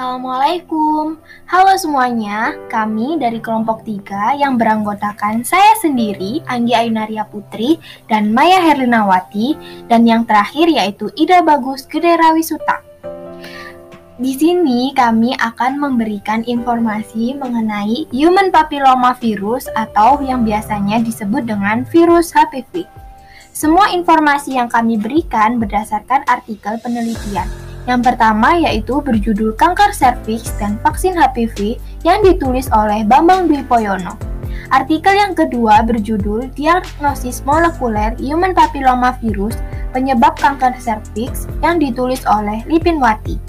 Assalamualaikum. Halo semuanya, kami dari kelompok 3 yang beranggotakan saya sendiri, Anggi Ayunaria Putri, dan Maya Herlinawati, dan yang terakhir yaitu Ida Bagus Gederawi Suta. Di sini kami akan memberikan informasi mengenai human papilloma virus atau yang biasanya disebut dengan virus HPV. Semua informasi yang kami berikan berdasarkan artikel penelitian. Yang pertama yaitu berjudul Kanker Serviks dan Vaksin HPV yang ditulis oleh Bambang Dwi Poyono. Artikel yang kedua berjudul Diagnosis Molekuler Human Papilloma Virus Penyebab Kanker Serviks yang ditulis oleh Lipinwati.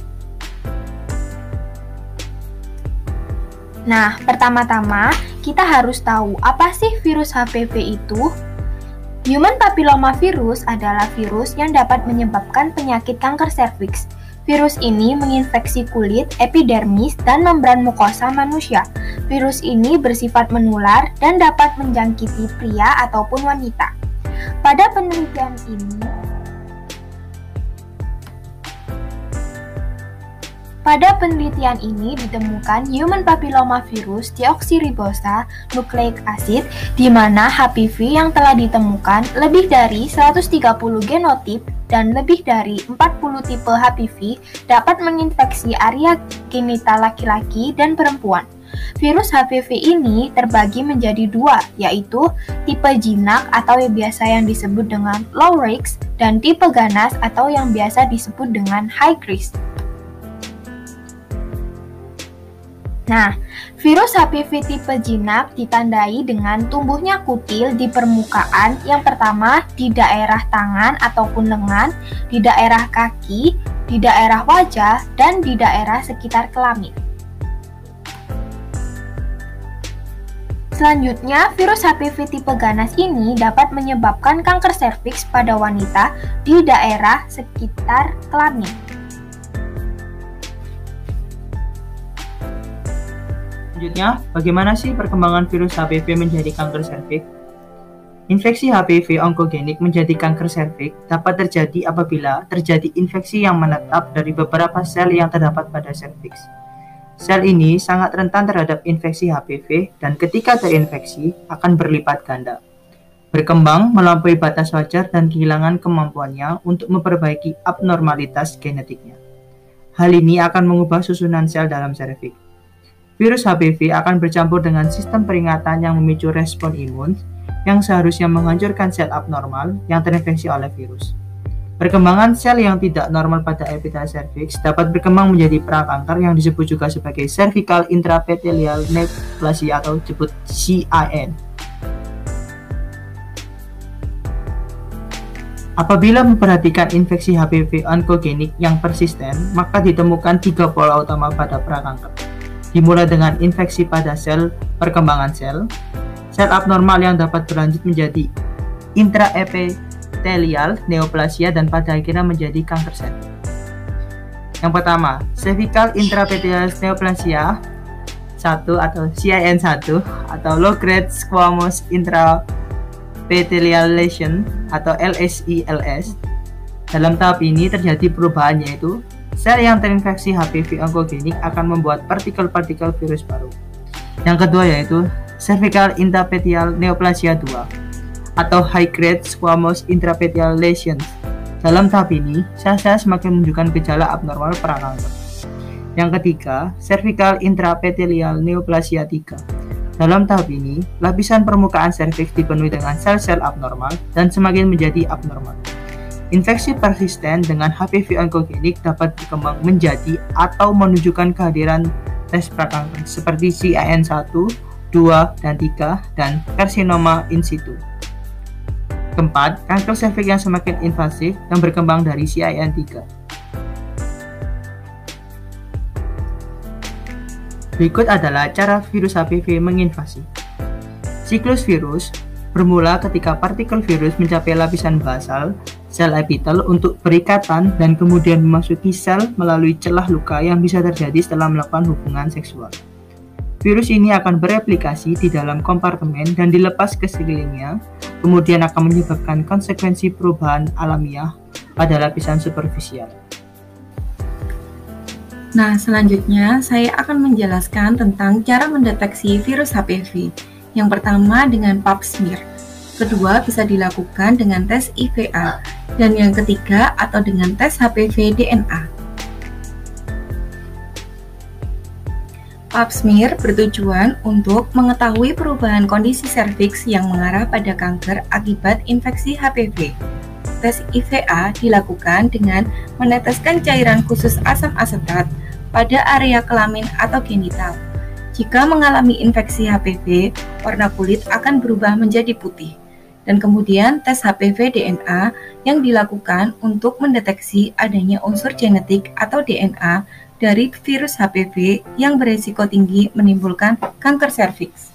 Nah, pertama-tama kita harus tahu apa sih virus HPV itu? Human papilloma virus adalah virus yang dapat menyebabkan penyakit kanker serviks. Virus ini menginfeksi kulit, epidermis, dan membran mukosa manusia. Virus ini bersifat menular dan dapat menjangkiti pria ataupun wanita. Pada penelitian ini ditemukan human papilloma virus deoksiribosa nucleic acid di mana HPV yang telah ditemukan lebih dari 130 genotip dan lebih dari 40 tipe HPV dapat menginfeksi area genital laki-laki dan perempuan. Virus HPV ini terbagi menjadi dua, yaitu tipe jinak atau yang biasa yang disebut dengan low risk dan tipe ganas atau yang biasa disebut dengan high risk. Nah, virus HPV tipe jinak ditandai dengan tumbuhnya kutil di permukaan yang pertama di daerah tangan ataupun lengan, di daerah kaki, di daerah wajah, dan di daerah sekitar kelamin. Selanjutnya, virus HPV tipe ganas ini dapat menyebabkan kanker serviks pada wanita di daerah sekitar kelamin. Selanjutnya, bagaimana sih perkembangan virus HPV menjadi kanker serviks? Infeksi HPV onkogenik menjadi kanker serviks dapat terjadi apabila terjadi infeksi yang menetap dari beberapa sel yang terdapat pada serviks. Sel ini sangat rentan terhadap infeksi HPV dan ketika terinfeksi akan berlipat ganda, berkembang melampaui batas wajar dan kehilangan kemampuannya untuk memperbaiki abnormalitas genetiknya. Hal ini akan mengubah susunan sel dalam serviks. Virus HPV akan bercampur dengan sistem peringatan yang memicu respon imun yang seharusnya menghancurkan sel abnormal yang terinfeksi oleh virus. Perkembangan sel yang tidak normal pada epitel serviks dapat berkembang menjadi prakanker yang disebut juga sebagai cervical intraepithelial neoplasia atau disebut CIN. Apabila memperhatikan infeksi HPV onkogenik yang persisten, maka ditemukan 3 pola utama pada prakanker. Dimulai dengan infeksi pada sel perkembangan sel abnormal yang dapat berlanjut menjadi intraepithelial neoplasia dan pada akhirnya menjadi kanker serviks. Yang pertama, cervical intraepithelial neoplasia 1 atau CIN1 atau low grade squamous intraepithelial lesion atau LSILS. Dalam tahap ini terjadi perubahan yaitu sel yang terinfeksi HPV onkogenik akan membuat partikel-partikel virus baru. Yang kedua yaitu cervical intraepithelial neoplasia 2 atau high grade squamous intraepithelial lesions. Dalam tahap ini, sel-sel semakin menunjukkan gejala abnormal prakanker. Yang ketiga, cervical intraepithelial neoplasia 3. Dalam tahap ini, lapisan permukaan serviks dipenuhi dengan sel-sel abnormal dan semakin menjadi abnormal. Infeksi persisten dengan HPV onkogenik dapat berkembang menjadi atau menunjukkan kehadiran tes prakanker seperti CIN1, 2, dan 3, dan karsinoma in situ. Keempat, kanker serviks yang semakin invasif yang berkembang dari CIN3. Berikut adalah cara virus HPV menginvasi. Siklus virus bermula ketika partikel virus mencapai lapisan basal sel epitel untuk berikatan dan kemudian memasuki sel melalui celah luka yang bisa terjadi setelah melakukan hubungan seksual. Virus ini akan bereplikasi di dalam kompartemen dan dilepas ke sekelilingnya, kemudian akan menyebabkan konsekuensi perubahan alamiah pada lapisan superfisial. Nah, selanjutnya saya akan menjelaskan tentang cara mendeteksi virus HPV. Yang pertama dengan pap smear. Kedua bisa dilakukan dengan tes IVA. Dan yang ketiga atau dengan tes HPV DNA. Pap smear bertujuan untuk mengetahui perubahan kondisi serviks yang mengarah pada kanker akibat infeksi HPV. Tes IVA dilakukan dengan meneteskan cairan khusus asam asetat pada area kelamin atau genital. Jika mengalami infeksi HPV, warna kulit akan berubah menjadi putih. Dan kemudian tes HPV DNA yang dilakukan untuk mendeteksi adanya unsur genetik atau DNA dari virus HPV yang beresiko tinggi menimbulkan kanker serviks.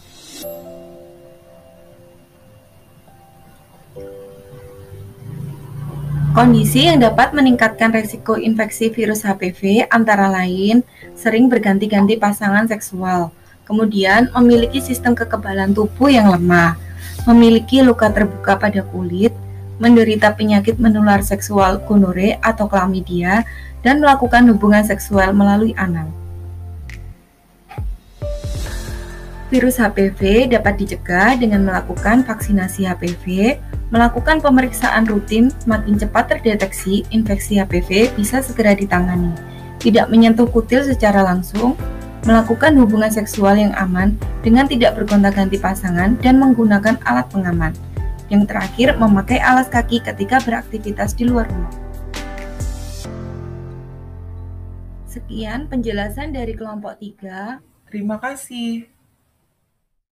Kondisi yang dapat meningkatkan resiko infeksi virus HPV antara lain sering berganti-ganti pasangan seksual, kemudian memiliki sistem kekebalan tubuh yang lemah, memiliki luka terbuka pada kulit, menderita penyakit menular seksual gonore atau chlamydia, dan melakukan hubungan seksual melalui anal. Virus HPV dapat dicegah dengan melakukan vaksinasi HPV, melakukan pemeriksaan rutin, semakin cepat terdeteksi infeksi HPV bisa segera ditangani, tidak menyentuh kutil secara langsung, melakukan hubungan seksual yang aman dengan tidak bergonta-ganti pasangan dan menggunakan alat pengaman. Yang terakhir, memakai alas kaki ketika beraktivitas di luar rumah. Sekian penjelasan dari kelompok 3. Terima kasih.